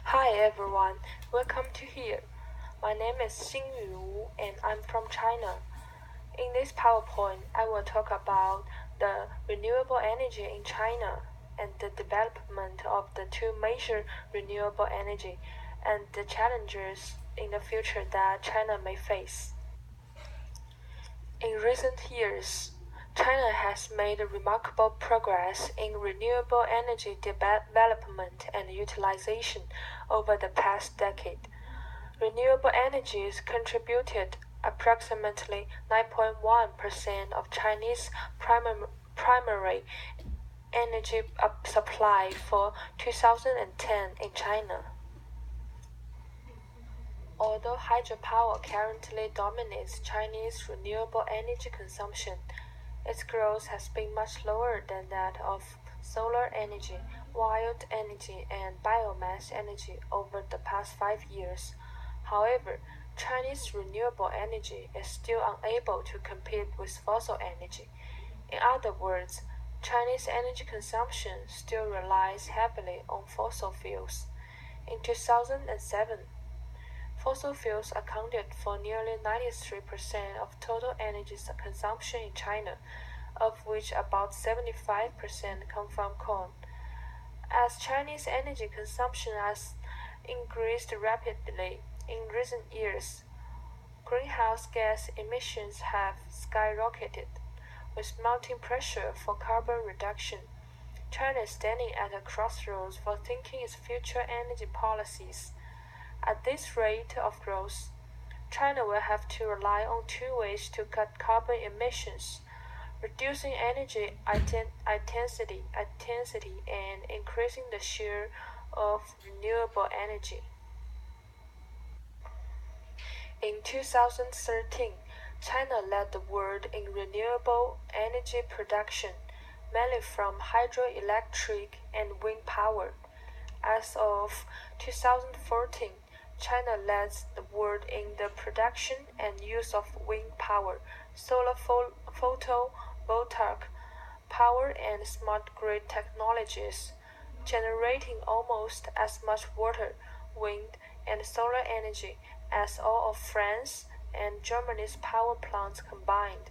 Hi everyone, welcome to here. My name is Xinyu Wu and I'm from China. In this PowerPoint, I will talk about the renewable energy in China and the development of the two major renewable energy and the challenges in the future that China may face. In recent years, China has made remarkable progress in renewable energy development and utilization over the past decade. Renewable energies contributed approximately 9.1% of Chinese primary energy supply for 2010 in China. Although hydropower currently dominates Chinese renewable energy consumption, its growth has been much lower than that of solar energy, wind energy, and biomass energy over the past 5 years. However, Chinese renewable energy is still unable to compete with fossil energy. In other words, Chinese energy consumption still relies heavily on fossil fuels. In 2007, fossil fuels accounted for nearly 93% of total energy consumption in China, of which about 75% come from coal. As Chinese energy consumption has increased rapidly in recent years, greenhouse gas emissions have skyrocketed, with mounting pressure for carbon reduction. China is standing at a crossroads for thinking its future energy policies. At this rate of growth, China will have to rely on two ways to cut carbon emissions: reducing energy intensity and increasing the share of renewable energy. In 2013, China led the world in renewable energy production, mainly from hydroelectric and wind power. As of 2014, China leads the world in the production and use of wind power, solar photovoltaic power, and smart grid technologies, generating almost as much water, wind, and solar energy as all of France and Germany's power plants combined.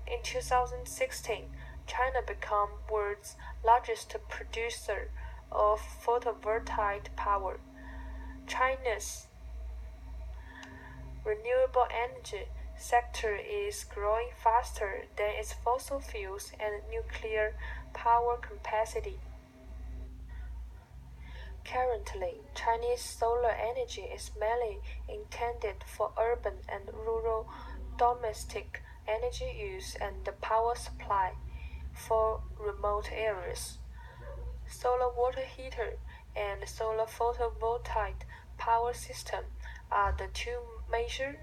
In 2016, China became world's largest producer of photovoltaic power. China's renewable energy sector is growing faster than its fossil fuels and nuclear power capacity. Currently, Chinese solar energy is mainly intended for urban and rural domestic energy use and the power supply for remote areas. Solar water heater and solar photovoltaic power system are the two major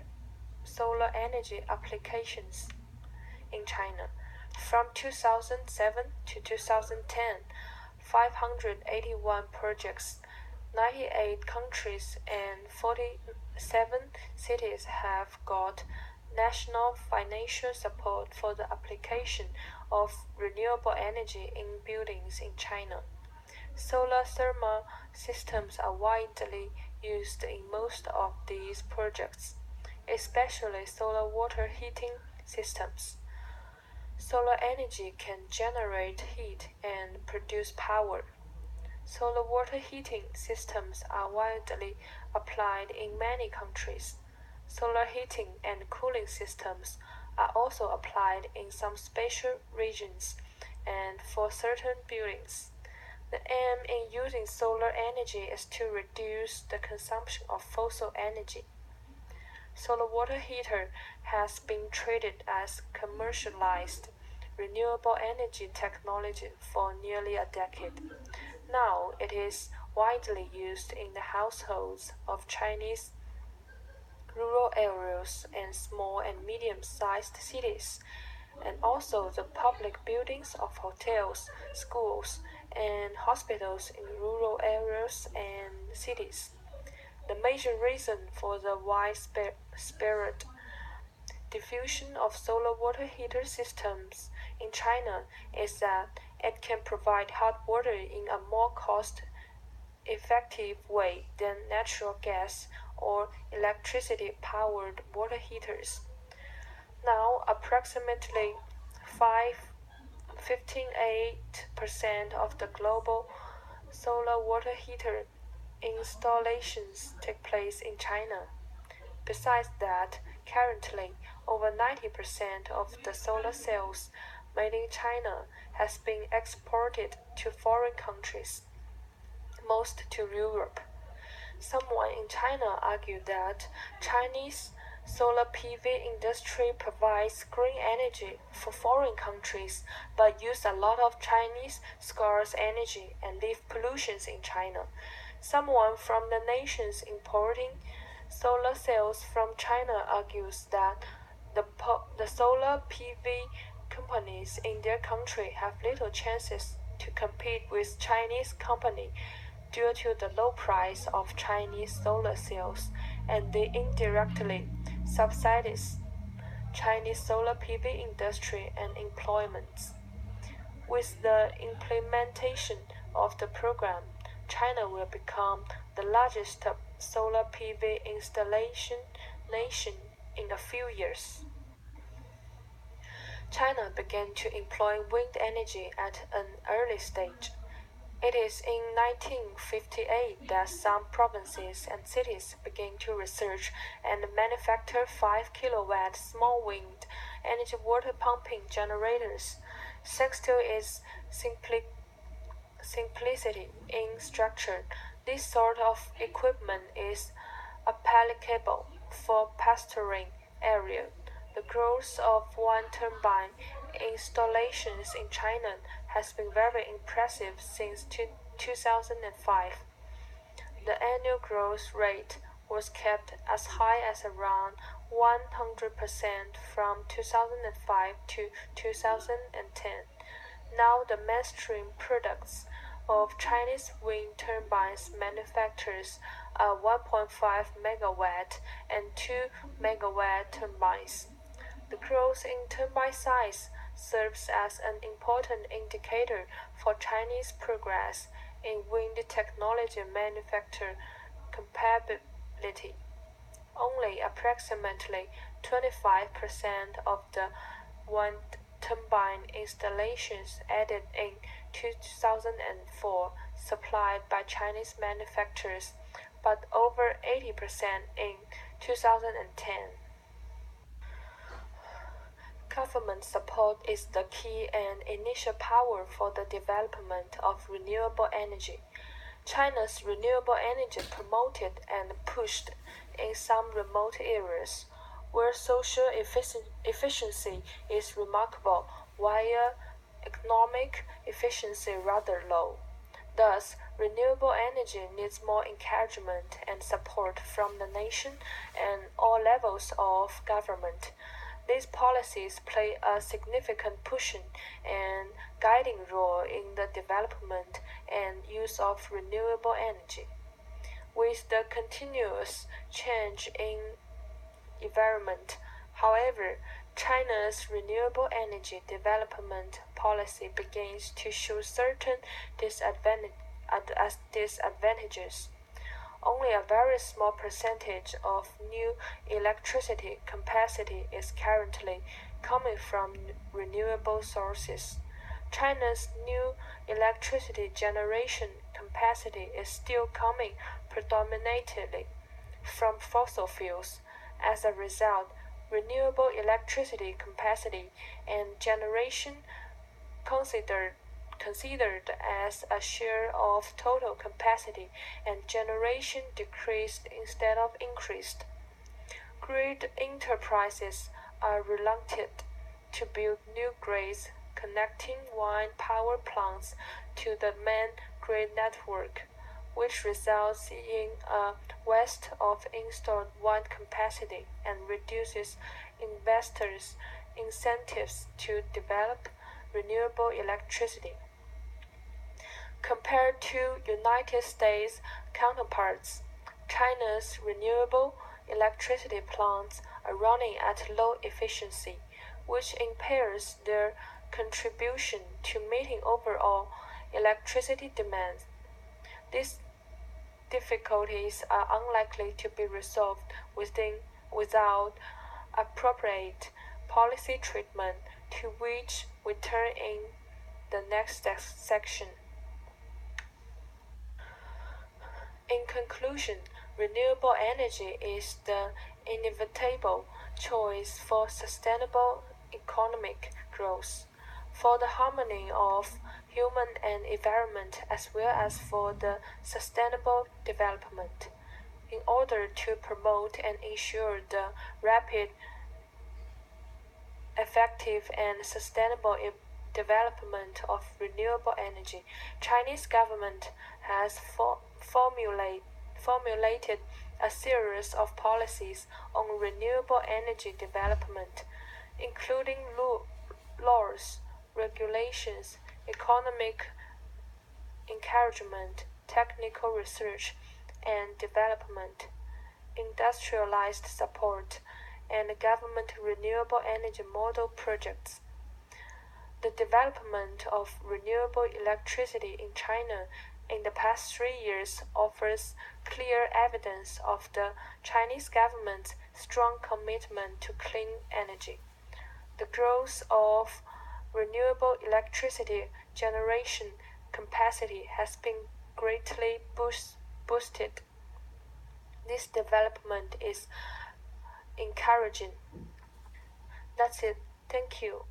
solar energy applications in China. From 2007 to 2010, 581 projects, 98 countries, and 47 cities have got national financial support for the application of renewable energy in buildings in China. Solar thermal systems are widely used in most of these projects, especially solar water heating systems. Solar energy can generate heat and produce power. Solar water heating systems are widely applied in many countries. Solar heating and cooling systems are also applied in some special regions and for certain buildings. The aim in using solar energy is to reduce the consumption of fossil energy. Solar water heater has been treated as commercialized renewable energy technology for nearly a decade. Now it is widely used in the households of Chinese rural areas and small and medium-sized cities, and also the public buildings of hotels, schools, and hospitals in rural areas and cities. The major reason for the widespread diffusion of solar water heater systems in China is that it can provide hot water in a more cost effective way than natural gas or electricity-powered water heaters. Now, approximately 58% of the global solar water heater installations take place in China. Besides that, currently, over 90% of the solar cells made in China has been exported to foreign countries, most to Europe. Someone in China argued that Chinese solar PV industry provides green energy for foreign countries but use a lot of Chinese scarce energy and leave pollutions in China. Someone from the nations importing solar cells from China argues that the solar PV companies in their country have little chances to compete with Chinese company due to the low price of Chinese solar cells, and they indirectly subsidize Chinese solar PV industry and employments. With the implementation of the program, China will become the largest solar PV installation nation in a few years. China began to employ wind energy at an early stage. It is in 1958 that some provinces and cities began to research and manufacture 5 kilowatt small wind energy water pumping generators. Thanks to its simplicity in structure, this sort of equipment is applicable for pasturing area. The growth of one turbine installations in China has been very impressive since 2005. The annual growth rate was kept as high as around 100% from 2005 to 2010. Now the mainstream products of Chinese wind turbines manufactures are 1.5 megawatt and 2 megawatt turbines. The growth in turbine size serves as an important indicator for Chinese progress in wind technology manufacture capability. Only approximately 25% of the wind turbine installations added in 2004 supplied by Chinese manufacturers, but over 80% in 2010. Government support is the key and initial power for the development of renewable energy. China's renewable energy promoted and pushed in some remote areas where social efficiency is remarkable while economic efficiency rather low. Thus, renewable energy needs more encouragement and support from the nation and all levels of government. These policies play a significant pushing and guiding role in the development and use of renewable energy. With the continuous change in environment, however, China's renewable energy development policy begins to show certain disadvantages. Only a very small percentage of new electricity capacity is currently coming from renewable sources. China's new electricity generation capacity is still coming predominantly from fossil fuels. As a result, renewable electricity capacity and generation considered considered as a share of total capacity and generation decreased instead of increased. Grid enterprises are reluctant to build new grids connecting wind power plants to the main grid network, which results in a waste of installed wind capacity and reduces investors' incentives to develop renewable electricity. Compared to United States counterparts, China's renewable electricity plants are running at low efficiency, which impairs their contribution to meeting overall electricity demand. This difficulties are unlikely to be resolved without appropriate policy treatment, to which we turn in the next section. In conclusion, renewable energy is the inevitable choice for sustainable economic growth, for the harmony of human and environment, as well as for the sustainable development. In order to promote and ensure the rapid, effective, and sustainable development of renewable energy, Chinese government has formulated a series of policies on renewable energy development, including laws, regulations, economic encouragement, technical research and development, industrialized support, and government renewable energy model projects. The development of renewable electricity in China in the past 3 years offers clear evidence of the Chinese government's strong commitment to clean energy. The growth of renewable electricity generation capacity has been greatly boosted. This development is encouraging. That's it. Thank you.